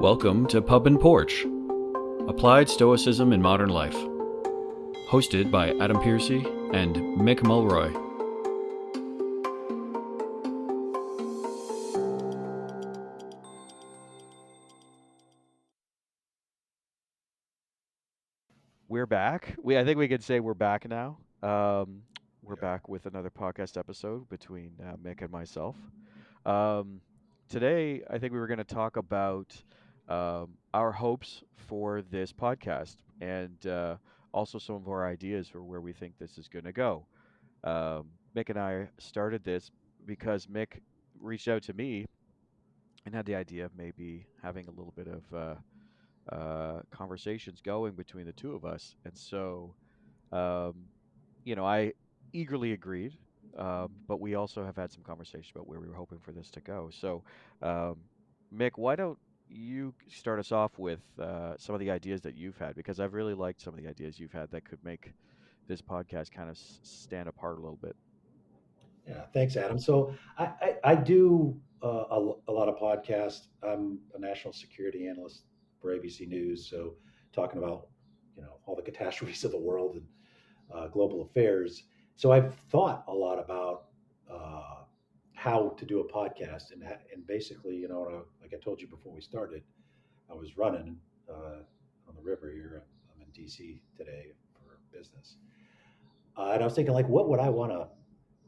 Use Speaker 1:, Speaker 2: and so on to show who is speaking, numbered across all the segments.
Speaker 1: Welcome to Pub and Porch, Applied Stoicism in Modern Life. Hosted by Adam Piercy and Mick Mulroy.
Speaker 2: We're back. I think we could say we're back now. We're
Speaker 3: Yeah.
Speaker 2: back with another podcast episode between Mick and myself. Um, Today, I think we were going to talk about our hopes for this podcast and also some of our ideas for where we think this is going to go. Mick and I started this because Mick reached out to me and had the idea of maybe having a little bit of conversations going between the two of us. And so um, I eagerly agreed, but we also have had some conversation about where we were hoping for this to go. So, um, Mick, why don't you start us off with some of the ideas that you've had? Because I've really liked some of the ideas you've had that could make this podcast kind of stand apart a little bit.
Speaker 3: Yeah. Thanks, Adam. So I do a lot of podcasts. I'm a national security analyst for ABC News. So talking about, all the catastrophes of the world and global affairs. So I've thought a lot about how to do a podcast and basically, like I told you before we started, I was running on the river here. I'm in DC today for business. And I was thinking, like, what would I want to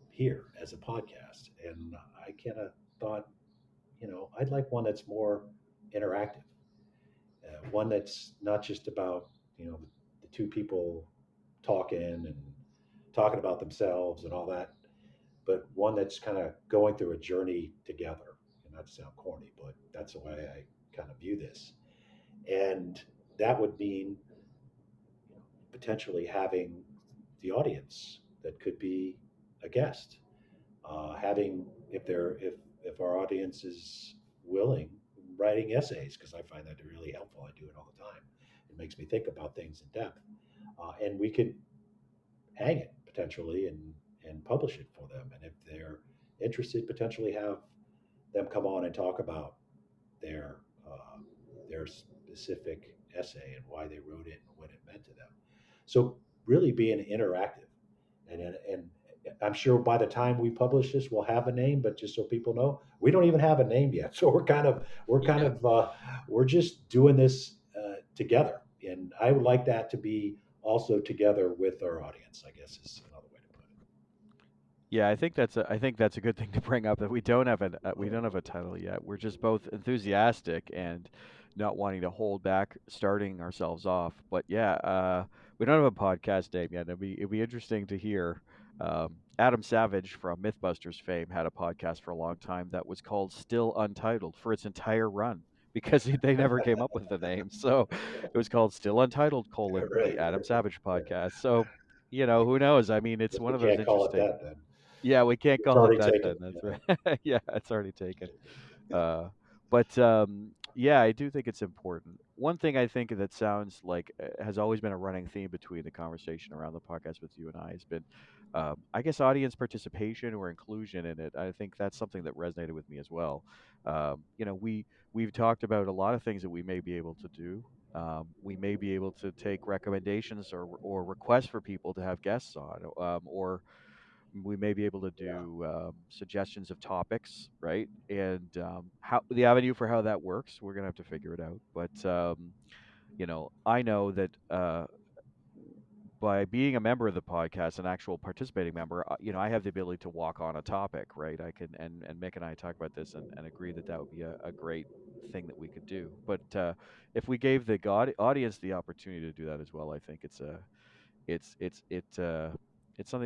Speaker 3: here as a podcast? And I kind of thought, I'd like one that's more interactive, one that's not just about, the two people talking and talking about themselves and all that, but one that's kind of going through a journey together. And not to sound corny, but that's the way I kind of view this. And that would mean potentially having the audience that could be a guest, having if our audience is willing, writing essays, because I find that really helpful. I do it all the time. It makes me think about things in depth, and we could hang it potentially and publish it for them. And if they're interested, potentially have them come on and talk about their uh, their specific essay and why they wrote it and what it meant to them. So really being interactive, and I'm sure by the time we publish this, we'll have a name. But just so people know, we don't even have a name yet. So
Speaker 2: Yeah.
Speaker 3: we're just doing this together, and I would like that to be also together with our audience. I guess is another way to put
Speaker 2: Yeah, I think that's a good thing to bring up that we don't have a title yet. We're just both enthusiastic and not wanting to hold back starting ourselves off. But yeah, we don't have a podcast name yet. It'd be interesting to hear. Adam Savage from MythBusters fame had a podcast for a long time that was called Still Untitled for its entire run because they never came up with the name. So it was called Still Untitled:
Speaker 3: it.
Speaker 2: the
Speaker 3: Right.
Speaker 2: Adam Savage
Speaker 3: Yeah.
Speaker 2: podcast. So who knows? I mean, it's
Speaker 3: If
Speaker 2: one
Speaker 3: we
Speaker 2: of those
Speaker 3: can't call it
Speaker 2: interesting.
Speaker 3: that, then
Speaker 2: Yeah, we can't
Speaker 3: it's
Speaker 2: call it
Speaker 3: already
Speaker 2: that
Speaker 3: taken.
Speaker 2: then. That's right. Yeah, it's already taken. But yeah, I do think it's important. One thing I think that sounds like has always been a running theme between the conversation around the podcast with you and I has been, I guess, audience participation or inclusion in it. I think that's something that resonated with me as well. We've talked about a lot of things that we may be able to do. We may be able to take recommendations or requests for people to have guests on, or we may be able to
Speaker 3: Yeah,
Speaker 2: do suggestions of topics, right? And how the avenue for how that works, we're gonna have to figure it out. But I know that by being a member of the podcast, an actual participating member, I have the ability to walk on a topic, right? I can and Mick and I talk about this and agree that that would be a great thing that we could do. But if we gave the audience the opportunity to do that as well, I think it's something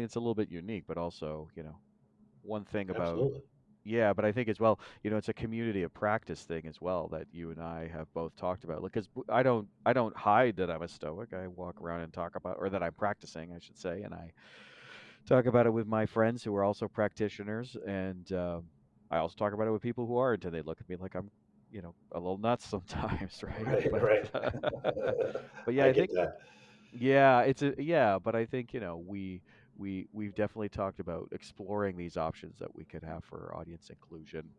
Speaker 2: that's a little bit unique, but also one thing about
Speaker 3: absolutely.
Speaker 2: yeah, but I think as well, it's a community of practice thing as well that you and I have both talked about. Because I don't hide that I'm a stoic. I walk around and talk about, or that I'm practicing, I should say, and I talk about it with my friends who are also practitioners, and I also talk about it with people who aren't, and they look at me like I'm, a little nuts sometimes, right?
Speaker 3: Right,
Speaker 2: But
Speaker 3: right.
Speaker 2: but yeah,
Speaker 3: I
Speaker 2: I
Speaker 3: get
Speaker 2: think
Speaker 3: that.
Speaker 2: but I think we've definitely talked about exploring these options that we could have for audience inclusion,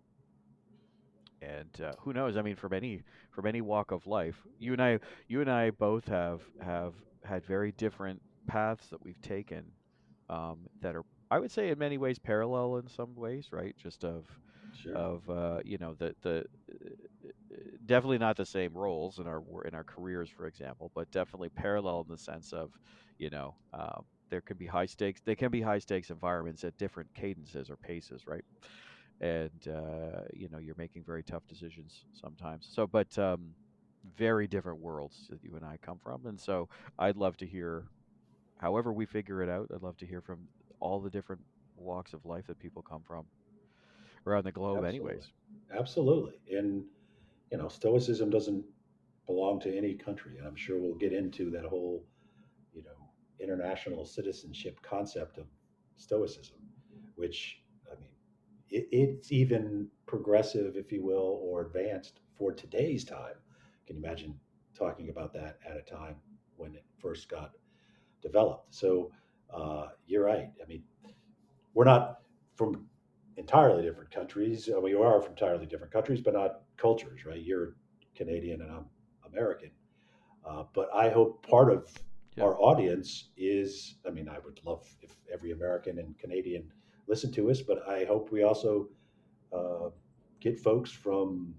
Speaker 2: And who knows? I mean, from any walk of life, you and I both have had very different paths that we've taken, that are, I would say, in many ways parallel in some ways, right? Just
Speaker 3: Sure.
Speaker 2: you know, definitely not the same roles in in our careers, for example, but definitely parallel in the sense of, you know, there can be high stakes. They can be high stakes environments at different cadences or paces, right? And you know, you're making very tough decisions sometimes. So, but very different worlds that you and I come from, and so I'd love to hear, however we figure it out. I'd love to hear from all the different walks of life that people come from around the globe,
Speaker 3: Absolutely.
Speaker 2: anyways.
Speaker 3: Absolutely. And, Stoicism doesn't belong to any country. And I'm sure we'll get into that whole, you know, international citizenship concept of Stoicism, which, I mean, it's even progressive, if you will, or advanced for today's time. Can you imagine talking about that at a time when it first got developed? So you're right. I mean, we're not from entirely different countries. We are from entirely different countries, but not cultures, right? You're Canadian and I'm American. But I hope part of
Speaker 2: Yeah,
Speaker 3: our audience is, I mean, I would love if every American and Canadian listen to us, but I hope we also uh, get folks from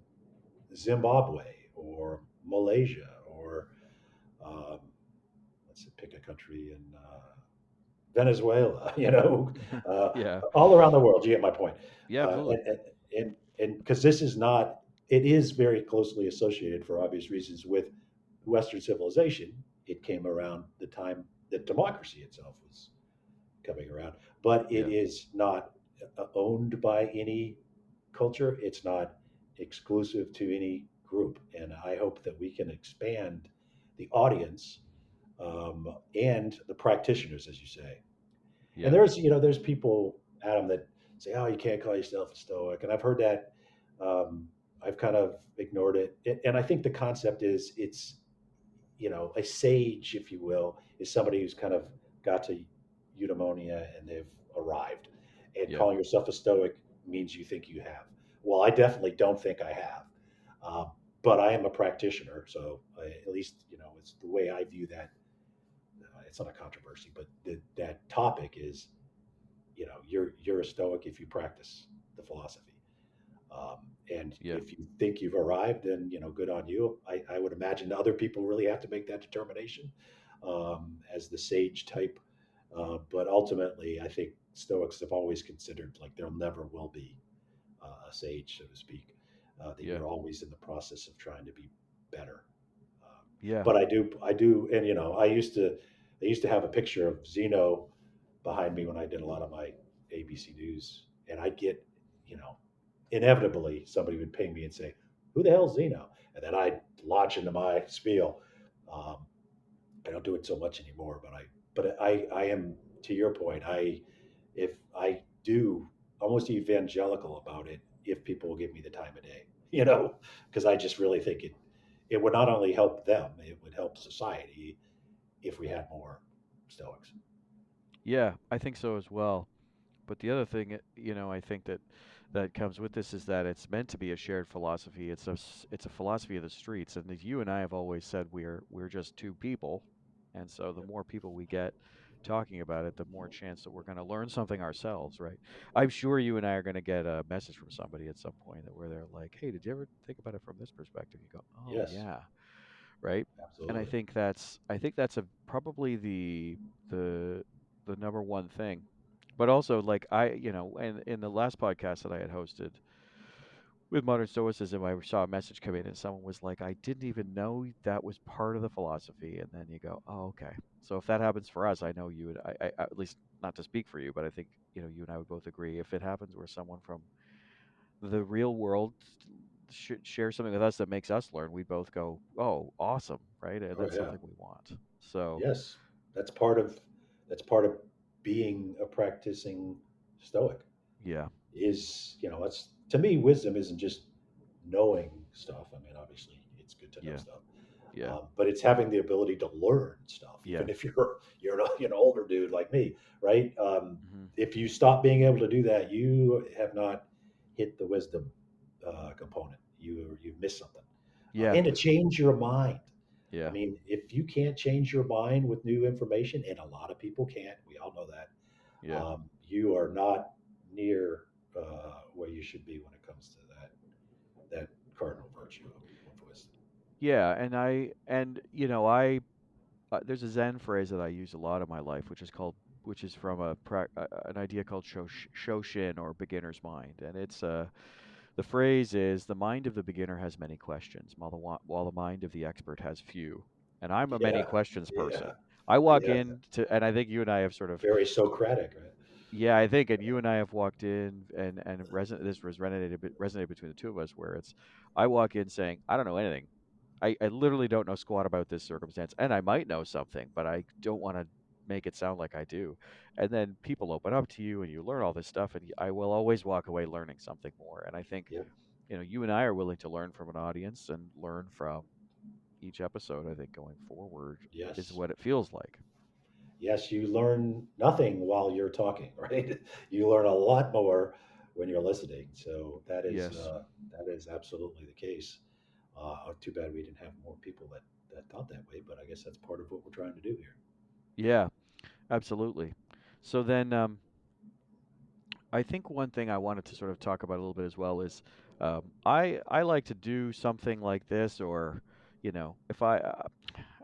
Speaker 3: Zimbabwe or Malaysia or um, let's pick a country in Venezuela, uh,
Speaker 2: yeah,
Speaker 3: all around the world. You get my point.
Speaker 2: yeah,
Speaker 3: Uh,
Speaker 2: absolutely.
Speaker 3: and and because this is not, it is very closely associated for obvious reasons with Western civilization. It came around the time that democracy itself was coming around, but it
Speaker 2: Yeah,
Speaker 3: is not owned by any culture. It's not exclusive to any group, and I hope that we can expand the audience and the practitioners, as you say. And
Speaker 2: yeah,
Speaker 3: there's people, Adam, that say, "Oh, you can't call yourself a Stoic," and I've heard that. Um, I've kind of ignored it, and I think the concept is it's a sage, if you will, is somebody who's kind of got to eudaimonia and they've arrived. And
Speaker 2: yeah,
Speaker 3: calling yourself a Stoic means you think you have. Well, I definitely don't think I have, um, but I am a practitioner, so at least it's the way I view that. It's not a controversy, but that topic is you're a Stoic if you practice the philosophy. Um, and
Speaker 2: yeah,
Speaker 3: if you think you've arrived, then good on you. I would imagine other people really have to make that determination as the sage type. But ultimately, I think Stoics have always considered like there never will be a sage, so to speak. That
Speaker 2: yeah,
Speaker 3: you're always in the process of trying to be better. Um,
Speaker 2: yeah.
Speaker 3: but I do, and I used to have a picture of Zeno behind me when I did a lot of my ABC News, and I'd get, you know, inevitably somebody would ping me and say, "Who the hell's Zeno?" And then I'd launch into my spiel. Um, I don't do it so much anymore, but I am, to your point. If I do almost evangelical about it, if people will give me the time of day, because I just really think it would not only help them, it would help society if we had more Stoics.
Speaker 2: Yeah, I think so as well. But the other thing, you know, I think that comes with this is that it's meant to be a shared philosophy. It's a philosophy of the streets, and as you and I have always said, we're just two people, and so the more people we get talking about it, the more chance that we're going to learn something ourselves, right? I'm sure you and I are going to get a message from somebody at some point that where they're like, "Hey, did you ever think about it from this perspective?" You go, "Oh
Speaker 3: Yes,
Speaker 2: yeah," right? And
Speaker 3: absolutely.
Speaker 2: I think that's a probably the the number one thing. But also, like you know, in the last podcast that I had hosted with Modern Stoicism, I saw a message come in, and someone was like, "I didn't even know that was part of the philosophy." And then you go, "Oh, okay." So if that happens for us, I know you would, at least not to speak for you, but I think you know you and I would both agree if it happens where someone from the real world should share something with us that makes us learn, we both go, "Oh, awesome!" Right?
Speaker 3: Oh
Speaker 2: That's
Speaker 3: yeah.
Speaker 2: something we want. So
Speaker 3: Yes, that's part of being a practicing Stoic.
Speaker 2: yeah,
Speaker 3: Is that's, to me, wisdom isn't just knowing stuff. I mean, obviously, it's good to know
Speaker 2: yeah,
Speaker 3: stuff,
Speaker 2: yeah,
Speaker 3: but it's having the ability to learn stuff,
Speaker 2: yeah,
Speaker 3: even if you're an older dude like me, right?
Speaker 2: hmm,
Speaker 3: If you stop being able to do that, you have not hit the wisdom component. You you've missed something.
Speaker 2: Yeah.
Speaker 3: And to change your mind. I
Speaker 2: Yeah.
Speaker 3: mean, if you can't change your mind with new information, and a lot of people can't, we all know that,
Speaker 2: Yeah.
Speaker 3: you are not near where you should be when it comes to that cardinal virtue of wisdom.
Speaker 2: Yeah, and I there's a Zen phrase that I use a lot in my life, which is from an idea called Shoshin, or beginner's mind, and the phrase is, the mind of the beginner has many questions, while the mind of the expert has few. And I'm a many
Speaker 3: Yeah,
Speaker 2: questions
Speaker 3: yeah,
Speaker 2: person. I walk
Speaker 3: yeah.
Speaker 2: in to, and I think you and I have sort of,
Speaker 3: Very Socratic, right?
Speaker 2: yeah, I think, and you and I have walked in, and this was resonated between the two of us, where it's, I walk in saying, I don't know anything. I literally don't know squat about this circumstance, and I might know something, but I don't want to make it sound like I do. And then people open up to you, and you learn all this stuff, and I will always walk away learning something more. And I think,
Speaker 3: Yep.
Speaker 2: you and I are willing to learn from an audience and learn from each episode. I think going forward is
Speaker 3: Yes.
Speaker 2: what it feels like.
Speaker 3: Yes, you learn nothing while you're talking, right? You learn a lot more when you're listening. So
Speaker 2: Yes.
Speaker 3: that is absolutely the case. Too bad we didn't have more people that thought that way, but I guess that's part of what we're trying to do here.
Speaker 2: Yeah, absolutely. So then, I think one thing I wanted to sort of talk about a little bit as well is, I like to do something like this, or if I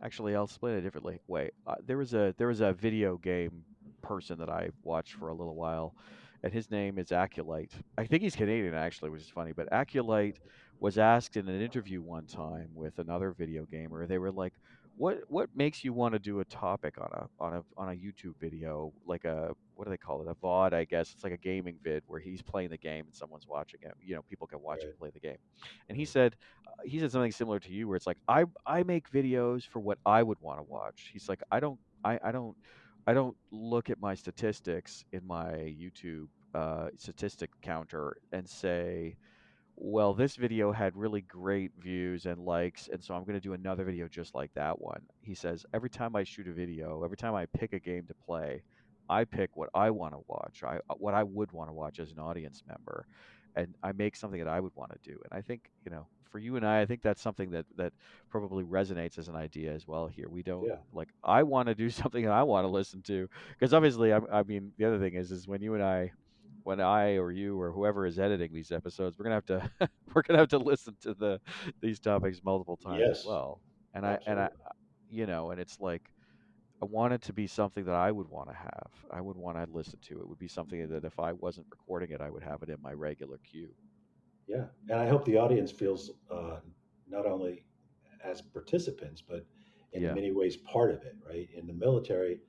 Speaker 2: actually, I'll explain it differently. Wait, there was a video game person that I watched for a little while, and his name is Aculite. I think he's Canadian actually, which is funny. But Aculite was asked in an interview one time with another video gamer. They were like, "What makes you want to do a topic on a YouTube video, like a, what do they call it, a VOD, I guess? It's like a gaming vid where he's playing the game and someone's watching it. People can watch him
Speaker 3: Right.
Speaker 2: play the game." And he
Speaker 3: Right.
Speaker 2: said, he said something similar to you, where it's like, I make videos for what I would want to watch. He's like, I don't look at my statistics in my YouTube statistic counter and say, well, this video had really great views and likes, and so I'm going to do another video just like that one. He says, every time I shoot a video, every time I pick a game to play, I pick what I want to watch, what I would want to watch as an audience member, and I make something that I would want to do. And I think, for you and I think that's something that probably resonates as an idea as well here. We don't,
Speaker 3: Yeah.
Speaker 2: like, I want to do something that I want to listen to, because obviously, I mean, the other thing is when I or you or whoever is editing these episodes, we're gonna have to we're gonna have to listen to these topics multiple times as
Speaker 3: Yes.
Speaker 2: well. And I,
Speaker 3: Absolutely.
Speaker 2: and it's like, I want it to be something that I would want to have. I would want to listen to. It would be something that if I wasn't recording it, I would have it in my regular queue.
Speaker 3: Yeah. And I hope the audience feels not only as participants, but in
Speaker 2: Yeah.
Speaker 3: many ways part of it, right? In the military,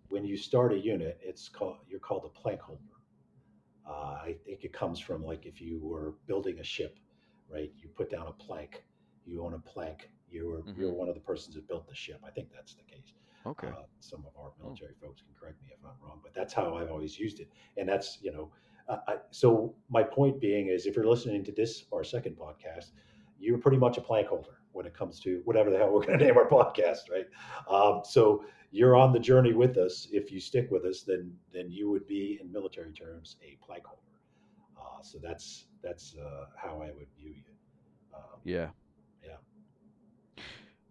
Speaker 3: when you start a unit, you're called a plank holder. I think it comes from, like, if you were building a ship, right? You put down a plank. You own a plank. You're
Speaker 2: Hmm.
Speaker 3: one of the persons that built the ship. I think that's the case.
Speaker 2: Okay.
Speaker 3: Some of our
Speaker 2: Oh.
Speaker 3: military folks can correct me if I'm wrong, but that's how I've always used it. And that's, so my point being is, if you're listening to this, our second podcast, you're pretty much a plank holder when it comes to whatever the hell we're going to name our podcast, right? So you're on the journey with us. If you stick with us, then you would be, in military terms, a plank holder. So that's how I would view you. Um,
Speaker 2: Yeah.
Speaker 3: yeah,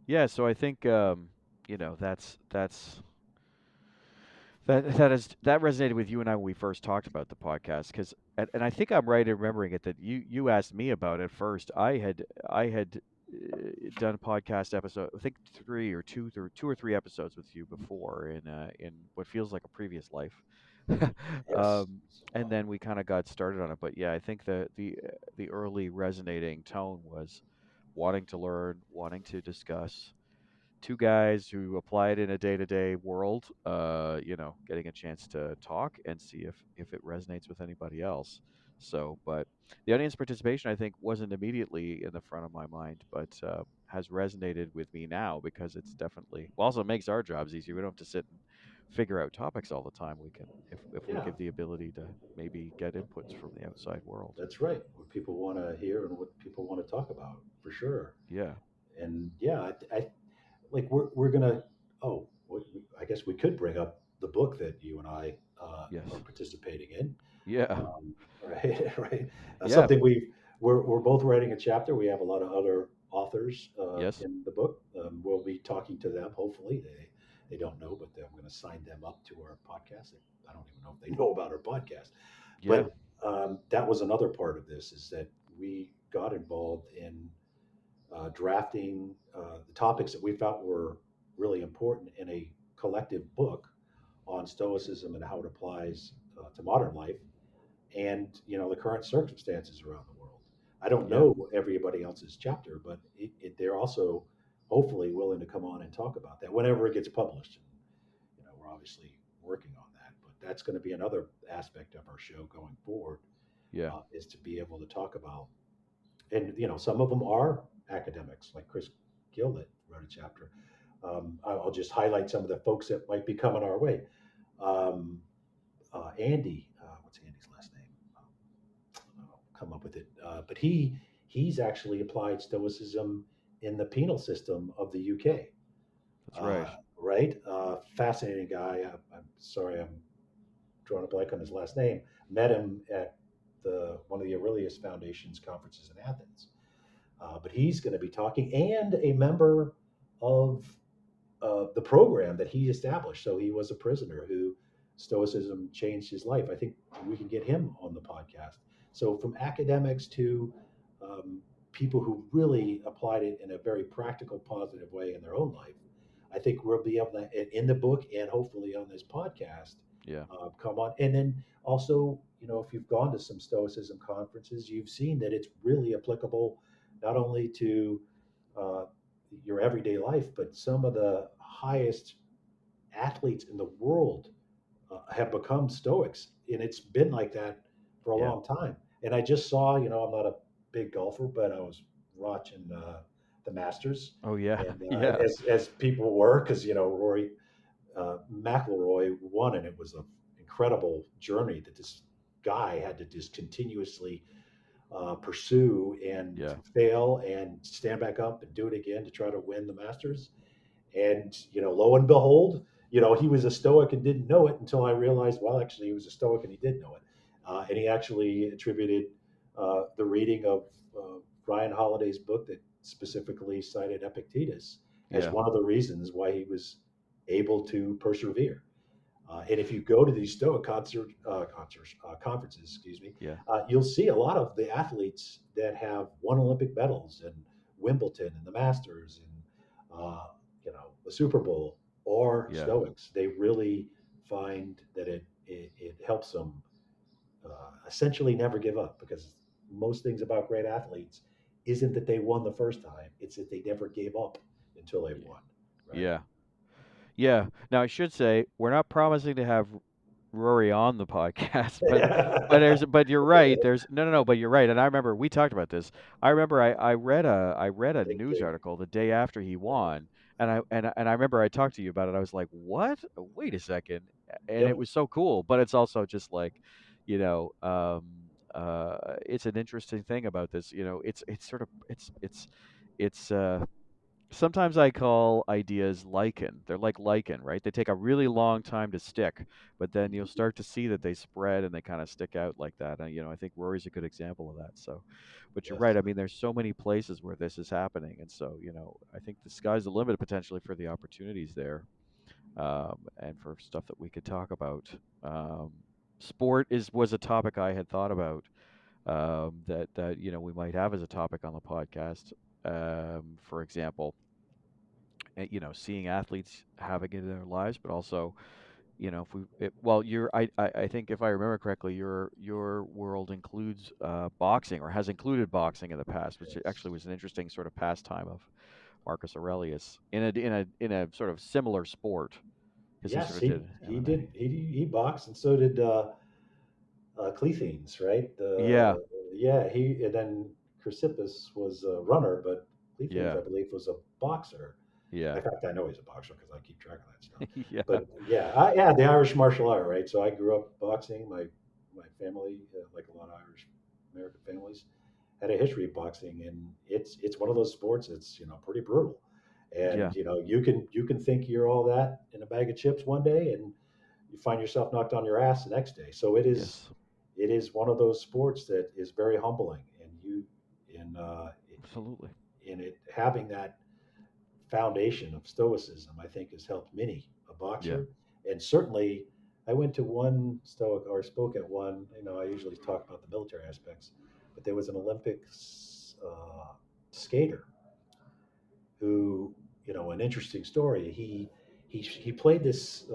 Speaker 2: Yeah. So I think, that resonated with you and I when we first talked about the podcast, because, and I think I'm right in remembering it, that you asked me about it first. I had done a podcast episode, I think two or three episodes with you before, in what feels like a previous life.
Speaker 3: yes,
Speaker 2: um,
Speaker 3: so,
Speaker 2: and then we kind of got started on it. But yeah, I think the early resonating tone was wanting to learn, wanting to discuss, two guys who apply it in a day-to-day world, getting a chance to talk and see if it resonates with anybody else. So, but the audience participation, I think, wasn't immediately in the front of my mind, but has resonated with me now, because it's definitely, well, also makes our jobs easier. We don't have to sit and figure out topics all the time. We can, if we
Speaker 3: yeah,
Speaker 2: give the ability to maybe get inputs from the outside world.
Speaker 3: that's right. What people want to hear and what people want to talk about, for sure.
Speaker 2: Yeah.
Speaker 3: And yeah, I like we're gonna. Oh, I guess we could bring up the book that you and I
Speaker 2: Yes.
Speaker 3: are participating in.
Speaker 2: Yeah.
Speaker 3: Right, right.
Speaker 2: Yeah.
Speaker 3: Something we're both writing a chapter. We have a lot of other authors
Speaker 2: Yes.
Speaker 3: in the book. We'll be talking to them. Hopefully, they don't know, but I'm going to sign them up to our podcast. I don't even know if they know about our podcast.
Speaker 2: Yeah.
Speaker 3: But that was another part of this is that we got involved in drafting the topics that we felt were really important in a collective book on Stoicism and how it applies to modern life and the current circumstances around the world. I don't
Speaker 2: Yeah.
Speaker 3: know everybody else's chapter, but they're also hopefully willing to come on and talk about that whenever it gets published. And, we're obviously working on that, but that's going to be another aspect of our show going forward
Speaker 2: Yeah.
Speaker 3: is to be able to talk about, and some of them are academics, like Chris Gill that wrote a chapter. I'll just highlight some of the folks that might be coming our way. Um, Andy, what's Andy's last name? I'll come up with it. But he's actually applied Stoicism in the penal system of the UK.
Speaker 2: That's right.
Speaker 3: Right? Fascinating guy. I'm sorry, I'm drawing a blank on his last name. Met him at one of the Aurelius Foundation's conferences in Athens. But he's going to be talking and a member of the program that he established. So he was a prisoner who Stoicism changed his life. I think we can get him on the podcast. So from academics to people who really applied it in a very practical, positive way in their own life, I think we'll be able to, in the book and hopefully on this podcast,
Speaker 2: Yeah.
Speaker 3: come on. And then also, if you've gone to some Stoicism conferences, you've seen that it's really applicable not only to uh, your everyday life, but some of the highest athletes in the world have become Stoics, and it's been like that for a
Speaker 2: Yeah.
Speaker 3: long time. And I just saw, I'm not a big golfer, but I was watching the Masters,
Speaker 2: Oh yeah.
Speaker 3: and
Speaker 2: Yeah.
Speaker 3: as people were, because Rory McIlroy won, and it was an incredible journey that this guy had to just continuously pursue and
Speaker 2: Yeah.
Speaker 3: fail and stand back up and do it again to try to win the Masters. And lo and behold, he was a Stoic and didn't know it until I realized, well, actually, he was a Stoic and he did know it. And he actually attributed the reading of Ryan Holiday's book that specifically cited Epictetus as
Speaker 2: Yeah.
Speaker 3: one of the reasons why he was able to persevere. And if you go to these Stoic conferences, excuse me,
Speaker 2: Yeah.
Speaker 3: you'll see a lot of the athletes that have won Olympic medals and Wimbledon and the Masters and the Super Bowl or
Speaker 2: Yeah.
Speaker 3: Stoics. They really find that it helps them essentially never give up, because most things about great athletes isn't that they won the first time; it's that they never gave up until they
Speaker 2: Yeah.
Speaker 3: won. Right?
Speaker 2: Yeah. Yeah. Now I should say we're not promising to have Rory on the podcast, but you're right. There's no, but you're right. And I remember we talked about this. I remember I read a
Speaker 3: Think
Speaker 2: news
Speaker 3: big.
Speaker 2: article the day after he won, and I remember I talked to you about it. I was like, "What? Wait a second!" And it
Speaker 3: Yep.
Speaker 2: was so cool. But it's also just like, it's an interesting thing about this. It's sort of it's sometimes I call ideas lichen. They're like lichen, right? They take a really long time to stick, but then you'll start to see that they spread and they kind of stick out like that. And I think Rory's a good example of that. So, but you're right.
Speaker 3: Yes.
Speaker 2: I mean, there's so many places where this is happening, and so I think the sky's the limit potentially for the opportunities there, and for stuff that we could talk about. Um, Sport was a topic I had thought about, that we might have as a topic on the podcast. For example, seeing athletes having it in their lives, but also, if well, I think if I remember correctly, your world includes boxing, or has included boxing in the past, which
Speaker 3: Yes.
Speaker 2: actually was an interesting sort of pastime of Marcus Aurelius in a sort of similar sport, because he
Speaker 3: Yes,
Speaker 2: sort of did
Speaker 3: he
Speaker 2: MMA.
Speaker 3: did he boxed, and so did Cleophes, right?
Speaker 2: Yeah,
Speaker 3: Yeah, he and then Chrysippus was a runner, but Cleophes,
Speaker 2: yeah,
Speaker 3: I believe, was a boxer.
Speaker 2: yeah,
Speaker 3: In fact, I know he's a boxer because I keep track of that stuff.
Speaker 2: yeah,
Speaker 3: But yeah, the Irish martial art, right? So I grew up boxing. My family, like a lot of Irish American families, had a history of boxing, and it's one of those sports that's pretty brutal.
Speaker 2: yeah,
Speaker 3: And you can think you're all that in a bag of chips one day, and you find yourself knocked on your ass the next day. So it is
Speaker 2: yes,
Speaker 3: it is one of those sports that is very humbling, and and
Speaker 2: Absolutely.
Speaker 3: having that foundation of stoicism, I think, has helped many a
Speaker 2: Yeah.
Speaker 3: boxer, and certainly I went to one stoic or spoke at one. I usually talk about the military aspects, but there was an Olympics skater who, an interesting story. He played this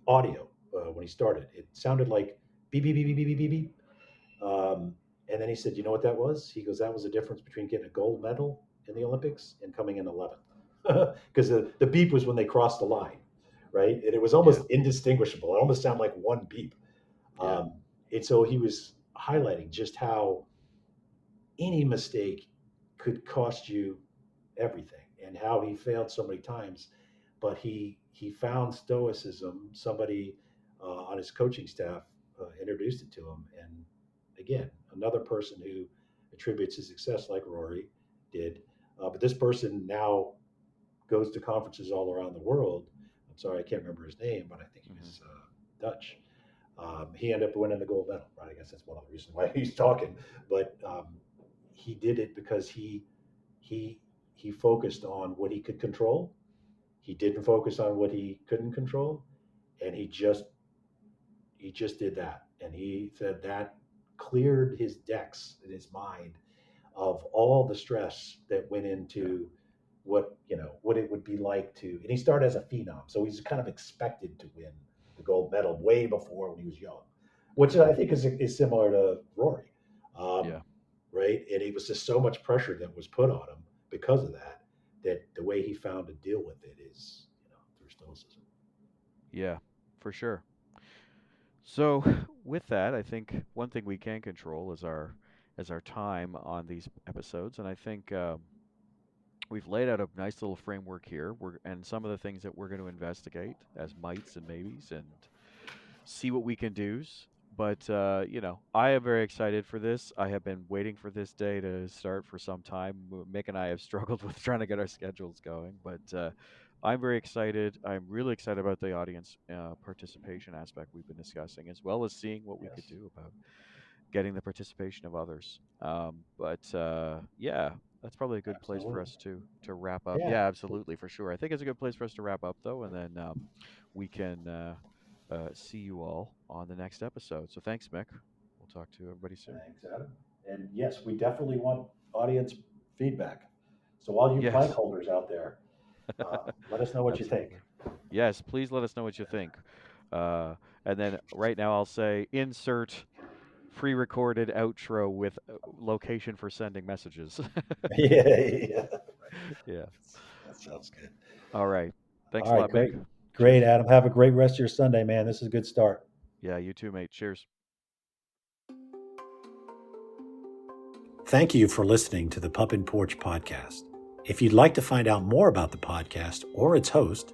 Speaker 3: audio when he started. It sounded like beep beep beep beep beep beep beep. And then he said, "You know what that was?" He goes, "That was the difference between getting a gold medal in the Olympics and coming in 11th." Because the beep was when they crossed the line, right? And it was
Speaker 2: Yeah.
Speaker 3: almost indistinguishable. It almost sounded like one beep.
Speaker 2: Yeah.
Speaker 3: And so he was highlighting just how any mistake could cost you everything, and how he failed so many times, but he found stoicism. Somebody on his coaching staff introduced it to him, and again, another person who attributes his success like Rory did. But this person now goes to conferences all around the world. I'm sorry, I can't remember his name, but I think he was Dutch. He ended up winning the gold medal. Right? I guess that's one of the reasons why he's talking. But he did it because he he focused on what he could control. He didn't focus on what he couldn't control, and he just did that. And he said that cleared his decks in his mind of all the stress that went
Speaker 2: Yeah.
Speaker 3: into what it would be like to. And he started as a phenom, so he's kind of expected to win the gold medal way before when he was young, which I think is similar to Rory, um,
Speaker 2: Yeah.
Speaker 3: right? And it was just so much pressure that was put on him because of that. That the way he found to deal with it is, through stoicism.
Speaker 2: Yeah. For sure. So with that, I think one thing we can control is our time on these episodes, and I think we've laid out a nice little framework here. And some of the things that we're going to investigate as mights and maybes, and see what we can do. But I am very excited for this. I have been waiting for this day to start for some time. Mick and I have struggled with trying to get our schedules going, but I'm very excited. I'm really excited about the audience participation aspect we've been discussing, as well as seeing what we could
Speaker 3: Yes,
Speaker 2: do about getting the participation of others. But yeah, that's probably a good place for
Speaker 3: absolutely.
Speaker 2: us to wrap up.
Speaker 3: Yeah.
Speaker 2: Yeah, absolutely, for sure. I think it's a good place for us to wrap up, though, and then we can see you all on the next episode. So thanks, Mick. We'll talk to everybody soon.
Speaker 3: Thanks, Adam. And yes, we definitely want audience feedback. So all you plank
Speaker 2: Yes,
Speaker 3: holders out there, let us know what you think.
Speaker 2: absolutely. Yes, please let us know what you think. Uh, and then right now I'll say insert pre-recorded outro with location for sending messages.
Speaker 3: Yeah, yeah.
Speaker 2: Yeah.
Speaker 3: That sounds good.
Speaker 2: All right. Thanks
Speaker 3: All
Speaker 2: a
Speaker 3: right,
Speaker 2: lot, Mick.
Speaker 3: great. Great,
Speaker 2: Cheers.
Speaker 3: Adam. Have a great rest of your Sunday, man. This is a good start.
Speaker 2: Yeah, you too, mate. Cheers.
Speaker 3: Thank you for listening to the Pup and Porch podcast. If you'd like to find out more about the podcast or its host,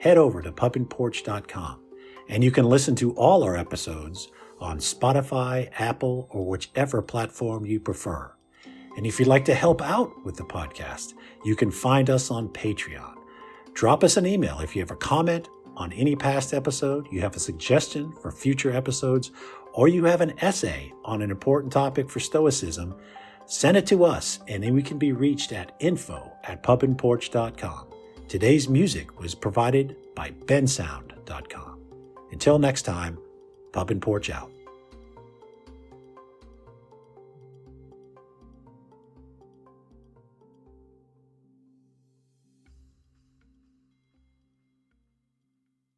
Speaker 3: head over to pupandporch.com, and you can listen to all our episodes on Spotify, Apple, or whichever platform you prefer. And if you'd like to help out with the podcast, you can find us on Patreon. Drop us an email if you have a comment on any past episode, you have a suggestion for future episodes, or you have an essay on an important topic for Stoicism. Send it to us, and then we can be reached at info@pupandporch.com. Today's music was provided by bensound.com. Until next time, Pup and Porch out.